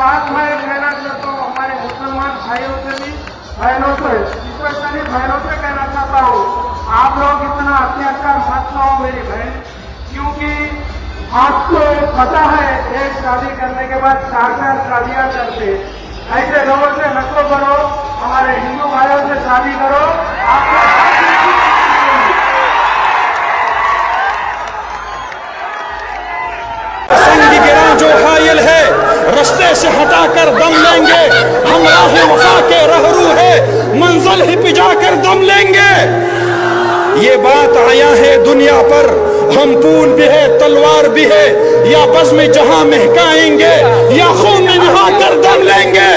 साथ मैं कहना चाहता हूँ हमारे मुसलमान भाइयों से भी, बहनों से, स्पेशली बहनों से कहना चाहता हूँ, आप लोग इतना अत्याचार मत करो मेरी बहन, क्योंकि आपको पता है एक शादी करने के बाद 4 शादियां करते। ऐसे लोगों से नकलो करो, हमारे हिंदू भाइयों से शादी करो। आपको संग गिरा जो हायल है रस्ते से हटाकर दम लेंगे, हम राह वफा के रहरू है मंजिल ही पिजा कर दम लेंगे। ये बात आया है दुनिया पर, हम पून भी है तलवार भी है, या बज़्म जहां महकाएंगे या खून में नहा कर दम लेंगे।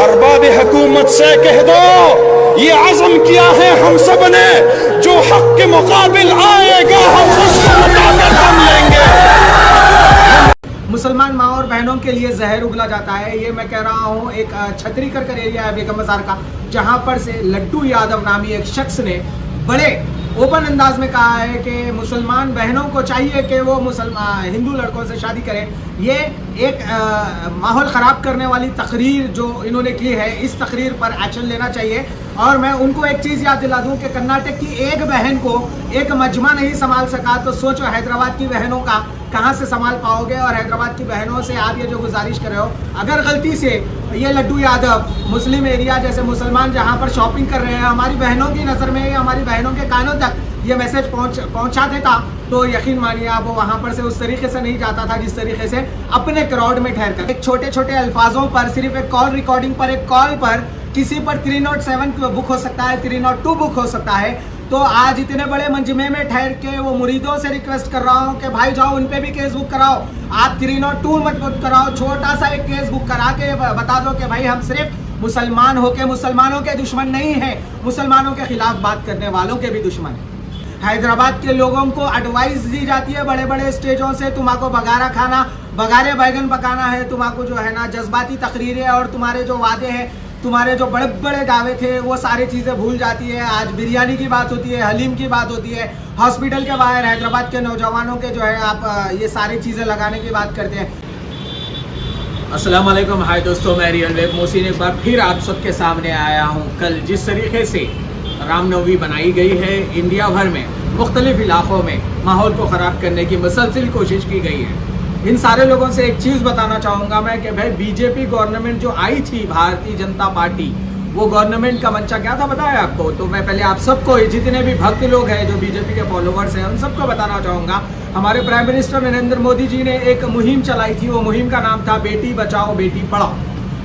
अरबाब हुकूमत से कह दो ये आज़म किया है हम सब ने, जो हक के मुकाबिल आएगा हम उसको हटाकर दम लेंगे। मुसलमान माँ और बहनों के लिए जहर उगला जाता है। ये मैं कह रहा हूँ एक छतरी कर एरिया है बेगम बाजार का, जहाँ पर से लड्डू यादव नामी एक शख्स ने बड़े ओपन अंदाज में कहा है कि मुसलमान बहनों को चाहिए कि वो हिंदू लड़कों से शादी करें। ये एक माहौल ख़राब करने वाली तकरीर जो इन्होंने की है, इस तकरीर पर एक्शन लेना चाहिए। और मैं उनको एक चीज़ याद दिला दूं कि कर्नाटक की एक बहन को एक मजमा नहीं संभाल सका, तो सोचो हैदराबाद की बहनों का कहाँ से संभाल पाओगे। और हैदराबाद की बहनों से आप ये जो गुजारिश कर रहे हो, अगर गलती से ये लड्डू यादव मुस्लिम एरिया जैसे मुसलमान जहाँ पर शॉपिंग कर रहे हैं, हमारी बहनों की नज़र में, हमारी बहनों के कानों तक ये मैसेज पहुँचा देता, तो यकीन मानिए आप वो वहाँ पर से उस तरीके से नहीं जाता था जिस तरीके से अपने क्राउड में ठहर कर। एक छोटे छोटे अल्फाजों पर, सिर्फ एक कॉल रिकॉर्डिंग पर, एक कॉल पर किसी पर 307 बुक हो सकता है, 302 बुक हो सकता है। तो आज इतने बड़े मंजमे में ठहर के वो मुरीदों से रिक्वेस्ट कर रहा हूँ कि भाई जाओ उन पे भी केस बुक कराओ, आप 302 मत बुक कराओ, छोटा सा एक केस बुक करा के बता दो कि भाई हम सिर्फ मुसलमान होके मुसलमानों के दुश्मन नहीं है, मुसलमानों के खिलाफ बात करने वालों के भी दुश्मन है। हैदराबाद के लोगों को एडवाइस दी जाती है बड़े बड़े स्टेजों से, तुम्हारा बगारा खाना, बगारे बैगन पकाना है, तुम्हारा जो है ना जज्बाती तकरीरें और तुम्हारे जो वादे हैं, तुम्हारे जो बड़े बड़े दावे थे, वो सारी चीज़ें भूल जाती है। आज बिरयानी की बात होती है, हलीम की बात होती है, हॉस्पिटल के बाहर हैदराबाद के नौजवानों के जो है आप ये सारी चीज़ें लगाने की बात करते हैं। अस्सलाम वालेकुम, हाय दोस्तों, मैं रियल वेब मोहसिन एक बार फिर आप सबके सामने आया हूँ। कल जिस तरीके से रामनवमी बनाई गई है, इंडिया भर में मुख्तलिफ इलाकों में माहौल को ख़राब करने की मुसलसल कोशिश की गई है। इन सारे लोगों से एक चीज़ बताना चाहूँगा मैं कि भाई बीजेपी गवर्नमेंट जो आई थी, भारतीय जनता पार्टी, वो गवर्नमेंट का मंशा क्या था बताया आपको। तो मैं पहले आप सबको, जितने भी भक्त लोग हैं जो बीजेपी के फॉलोवर्स हैं, उन सबको बताना चाहूँगा, हमारे प्राइम मिनिस्टर नरेंद्र मोदी जी ने एक मुहिम चलाई थी। वो मुहिम का नाम था बेटी बचाओ बेटी पढ़ाओ।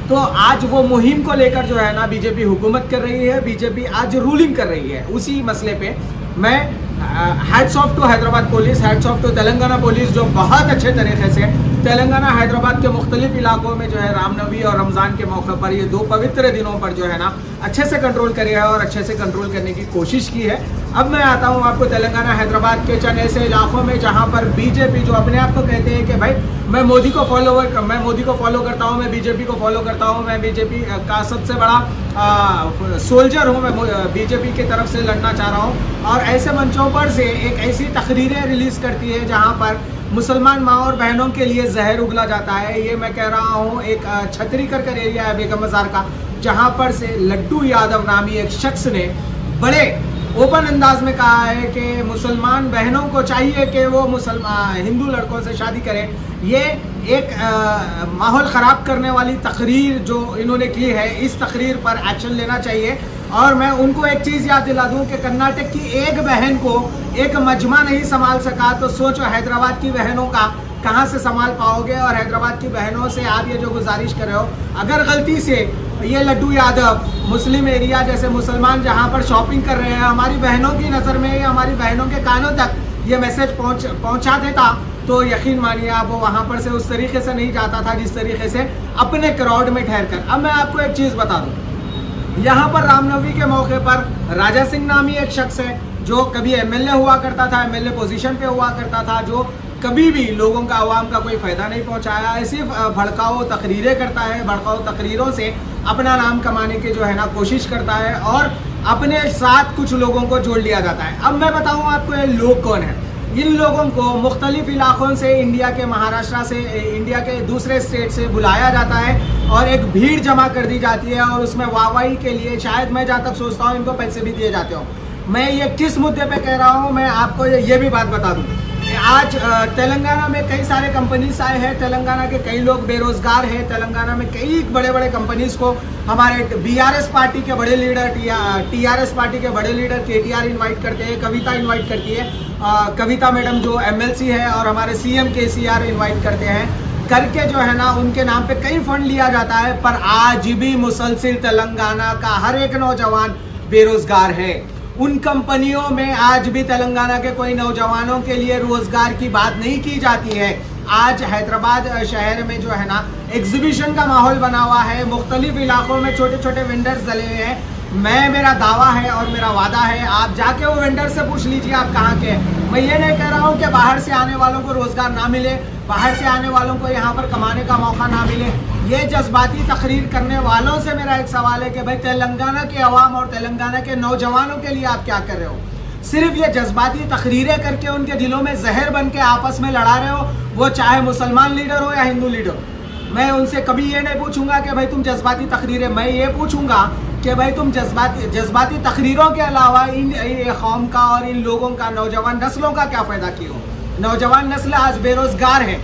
तो आज वो मुहिम को लेकर जो है ना बीजेपी हुकूमत कर रही है, बीजेपी आज रूलिंग कर रही है। उसी मसले पे मैं hats off to Hyderabad police, hats off to Telangana police, जो बहुत अच्छे तरीके से तेलंगाना हैदराबाद के मुख्तलिफ इलाकों में जो है रामनवमी और रमज़ान के मौके पर, ये 2 पवित्र दिनों पर जो है ना अच्छे से कंट्रोल करी है और अच्छे से कंट्रोल करने की कोशिश की है। अब मैं आता हूँ आपको तेलंगाना हैदराबाद के चंद ऐसे इलाकों में जहाँ पर बीजेपी, जो अपने आप को कहते हैं कि भाई मैं मोदी को फॉलो करता हूँ, मैं बीजेपी को फॉलो करता हूँ, मैं बीजेपी का सबसे बड़ा सोल्जर हूँ, मैं बीजेपी की तरफ से लड़ना चाह रहा हूँ, और ऐसे मंचों पर से एक ऐसी तकरीरें रिलीज़ करती है जहाँ पर मुसलमान माँ और बहनों के लिए जहर उगला जाता है। ये मैं कह रहा हूँ एक छतरी कर एरिया है बेगम बाजार का, जहाँ पर से लड्डू यादव नामी एक शख्स ने बड़े ओपन अंदाज में कहा है कि मुसलमान बहनों को चाहिए कि वो हिंदू लड़कों से शादी करें। ये एक माहौल ख़राब करने वाली तकरीर जो इन्होंने की है, इस तकरीर पर एक्शन लेना चाहिए। और मैं उनको एक चीज़ याद दिला दूं कि कर्नाटक की एक बहन को एक मजमा नहीं संभाल सका, तो सोचो हैदराबाद की बहनों का कहाँ से संभाल पाओगे। और हैदराबाद की बहनों से आप ये जो गुजारिश कर रहे हो, अगर गलती से ये लड्डू यादव मुस्लिम एरिया जैसे मुसलमान जहाँ पर शॉपिंग कर रहे हैं, हमारी बहनों की नज़र में, हमारी बहनों के कानों तक ये मैसेज पहुँचा देता, तो यकीन मानिए आप वो वहाँ पर से उस तरीके से नहीं जाता था जिस तरीके से अपने क्राउड में ठहर कर। अब मैं आपको एक चीज़ बता दूँ, यहाँ पर रामनवमी के मौके पर राजा सिंह नामी एक शख्स है जो कभी एमएलए हुआ करता था, एमएलए पोजीशन पे हुआ करता था, जो कभी भी लोगों का, आवाम का कोई फ़ायदा नहीं पहुँचाया है, सिर्फ भड़काऊ तकरीरें करता है, भड़काऊ तकरीरों से अपना नाम कमाने की जो है ना कोशिश करता है और अपने साथ कुछ लोगों को जोड़ लिया जाता है। अब मैं बताऊँ आपको ये लोग कौन है। इन लोगों को मुख्तलिफ इलाकों से, इंडिया के महाराष्ट्र से, इंडिया के दूसरे स्टेट से बुलाया जाता है और एक भीड़ जमा कर दी जाती है और उसमें वाहवाही के लिए शायद मैं जहाँ तक सोचता हूँ इनको पैसे भी दिए जाते हो। मैं ये किस मुद्दे पे कह रहा हूँ, मैं आपको ये भी बात बता दूँ। आज तेलंगाना में कई सारे कंपनीज आए हैं, तेलंगाना के कई लोग बेरोजगार हैं, तेलंगाना में कई बड़े बड़े कंपनीज को हमारे बीआरएस पार्टी के बड़े लीडर, टीआरएस पार्टी के बड़े लीडर केटीआर इनवाइट करते हैं, कविता इनवाइट करती है, कविता मैडम जो एमएलसी है, और हमारे सीएम केसीआर इनवाइट करते हैं करके जो है ना उनके नाम पे कई फंड लिया जाता है। पर आज भी मुसलसिल तेलंगाना का हर एक नौजवान बेरोजगार है। उन कंपनियों में आज भी तेलंगाना के कोई नौजवानों के लिए रोजगार की बात नहीं की जाती है। आज हैदराबाद शहर में जो है ना एग्जीबिशन का माहौल बना हुआ है, मुख्तलिफ इलाकों में छोटे छोटे वेंडर्स डले हुए हैं। मेरा दावा है और मेरा वादा है, आप जाके वो वेंडर से पूछ लीजिए आप कहाँ के हैं। मैं ये नहीं कह रहा हूँ कि बाहर से आने वालों को रोजगार ना मिले, बाहर से आने वालों को यहाँ पर कमाने का मौका ना मिले। ये जज्बाती तकरीर करने वालों से मेरा एक सवाल है कि भाई तेलंगाना के अवाम और तेलंगाना के नौजवानों के लिए आप क्या कर रहे हो? सिर्फ ये जज्बाती तकरीरें करके उनके दिलों में जहर बन के आपस में लड़ा रहे हो, वो चाहे मुसलमान लीडर हो या हिंदू लीडर हो। मैं उनसे कभी ये नहीं पूछूंगा कि भाई तुम जज्बाती तकरीरें, मैं ये पूछूंगा कि भाई तुम जज्बाती तकरीरों के अलावा इन कौम का और इन लोगों का, नौजवान नस्लों का क्या फ़ायदा किए हो? नौजवान नस्ल आज बेरोजगार है।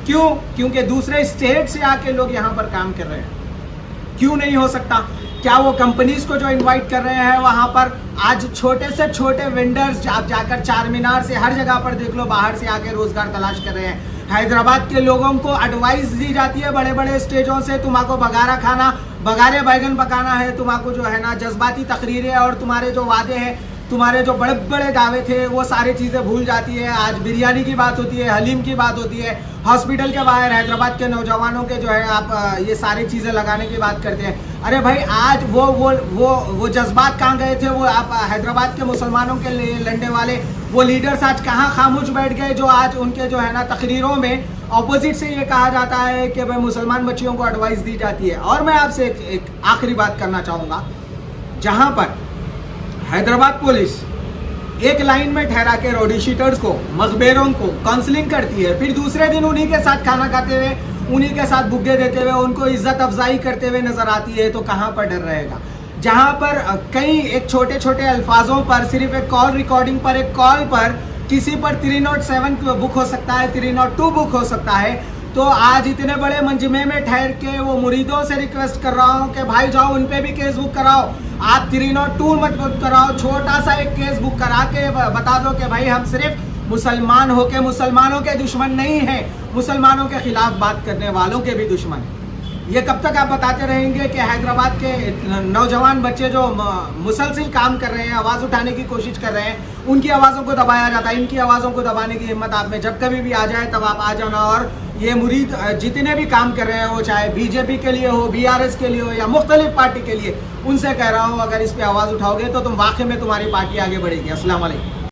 क्यों? क्योंकि दूसरे स्टेट से आके लोग यहाँ पर काम कर रहे हैं। क्यों नहीं हो सकता? क्या वो कंपनीज को जो इनवाइट कर रहे हैं वहाँ पर आज छोटे से छोटे वेंडर्स आप जाकर चार मीनार से हर जगह पर देख लो, बाहर से आके रोजगार तलाश कर रहे हैं। हैदराबाद के लोगों को एडवाइस दी जाती है बड़े बड़े स्टेजों से, तुम्हारा बघारा खाना, बघारे बैगन पकाना है, तुम्हारा जो है ना जज्बाती तकरीरें और तुम्हारे जो वादे हैं, तुम्हारे जो बड़े बड़े दावे थे, वो सारी चीज़ें भूल जाती है। आज बिरयानी की बात होती है, हलीम की बात होती है, हॉस्पिटल के बाहर हैदराबाद के नौजवानों के जो है आप ये सारी चीज़ें लगाने की बात करते हैं। अरे भाई आज वो जज्बात कहाँ गए थे? वो आप हैदराबाद के मुसलमानों के लिए लड़ने वाले वो लीडर्स आज कहाँ खामोश बैठ गए, जो आज उनके जो है ना तकरीरों में ऑपोजिट से ये कहा जाता है कि भाई मुसलमान बच्चियों को एडवाइस दी जाती है। और मैं आपसे एक आखिरी बात करना चाहूँगा, जहाँ पर हैदराबाद पुलिस एक लाइन में ठहरा के रोडी शीटर्स को, मकबेरों को काउंसलिंग करती है, फिर दूसरे दिन उन्हीं के साथ खाना खाते हुए, उन्हीं के साथ बुग्गे देते हुए, उनको इज्जत अफजाई करते हुए नजर आती है, तो कहाँ पर डर रहेगा? जहाँ पर कई एक छोटे छोटे अल्फाजों पर, सिर्फ एक कॉल रिकॉर्डिंग पर, एक कॉल पर किसी पर 307 बुक हो सकता है, 302 बुक हो सकता है। तो आज इतने बड़े मंजमे में ठहर के वो मुरीदों से रिक्वेस्ट कर रहा हूँ कि भाई जाओ उन पे भी केस बुक कराओ, आप 302 मत बुक कराओ, छोटा सा एक केस बुक करा के बता दो कि भाई हम सिर्फ मुसलमान होके मुसलमानों के दुश्मन नहीं हैं, मुसलमानों के खिलाफ बात करने वालों के भी दुश्मन हैं। ये कब तक आप बताते रहेंगे कि हैदराबाद के नौजवान बच्चे जो मुसलसिल काम कर रहे हैं, आवाज़ उठाने की कोशिश कर रहे हैं, उनकी आवाज़ों को दबाया जाता है? इनकी आवाज़ों को दबाने की हिम्मत आप में जब कभी भी आ जाए तब आप आ जाना। और ये मुरीद जितने भी काम कर रहे हैं, वो चाहे बीजेपी के लिए हो, बीआरएस के लिए हो या मुख्तलिफ पार्टी के लिए, उनसे कह रहा हूँ अगर इस पर आवाज़ उठाओगे तो तुम वाकई में तुम्हारी पार्टी आगे बढ़ेगी। अस्सलाम वालेकुम।